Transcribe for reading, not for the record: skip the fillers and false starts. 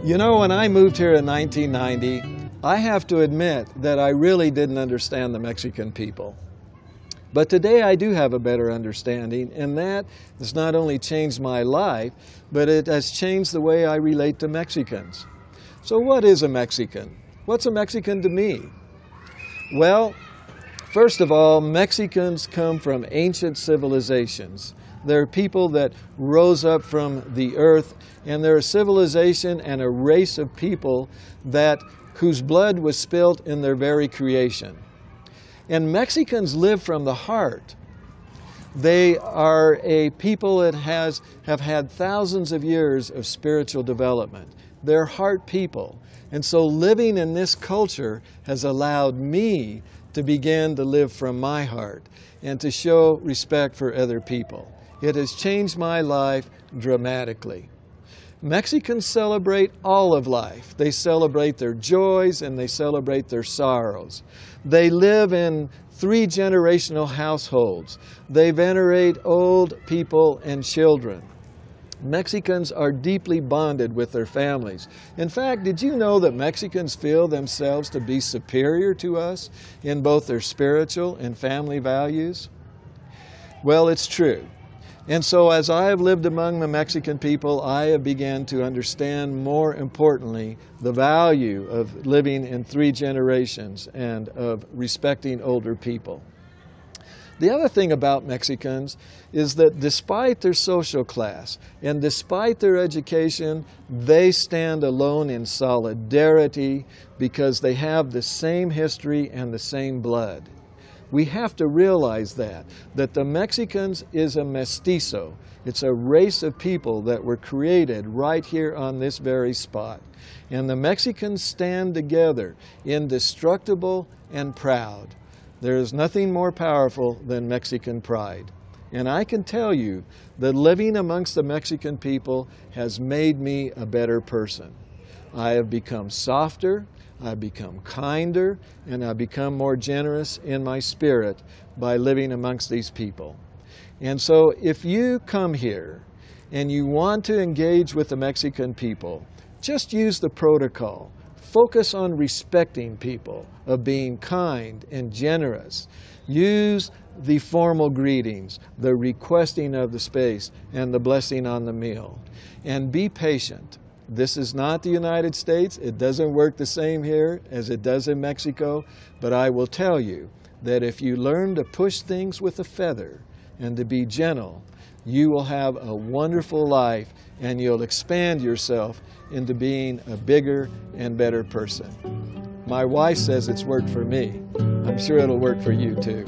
You know, when I moved here in 1990, I have to admit that I really didn't understand the Mexican people. But today I do have a better understanding, and that has not only changed my life, but it has changed the way I relate to Mexicans. So what is a Mexican? What's a Mexican to me? Well, first of all, Mexicans come from ancient civilizations. They're people that rose up from the earth, and they're a civilization and a race of people whose blood was spilt in their very creation. And Mexicans live from the heart. They are a people that have had thousands of years of spiritual development. They're heart people. And so living in this culture has allowed me to begin to live from my heart and to show respect for other people. It has changed my life dramatically. Mexicans celebrate all of life. They celebrate their joys and they celebrate their sorrows. They live in 3 generational households. They venerate old people and children. Mexicans are deeply bonded with their families. In fact, did you know that Mexicans feel themselves to be superior to us in both their spiritual and family values? Well, it's true. And so as I have lived among the Mexican people, I have begun to understand more importantly the value of living in 3 generations and of respecting older people. The other thing about Mexicans is that despite their social class and despite their education, they stand alone in solidarity because they have the same history and the same blood. We have to realize that the Mexicans is a mestizo. It's a race of people that were created right here on this very spot. And the Mexicans stand together, indestructible and proud. There is nothing more powerful than Mexican pride. And I can tell you that living amongst the Mexican people has made me a better person. I have become softer, I've become kinder, and I've become more generous in my spirit by living amongst these people. And so if you come here and you want to engage with the Mexican people, just use the protocol. Focus on respecting people, of being kind and generous. Use the formal greetings, the requesting of the space, and the blessing on the meal. And be patient. This is not the United States. It doesn't work the same here as it does in Mexico. But I will tell you that if you learn to push things with a feather and to be gentle, you will have a wonderful life and you'll expand yourself into being a bigger and better person. My wife says it's worked for me. I'm sure it'll work for you too.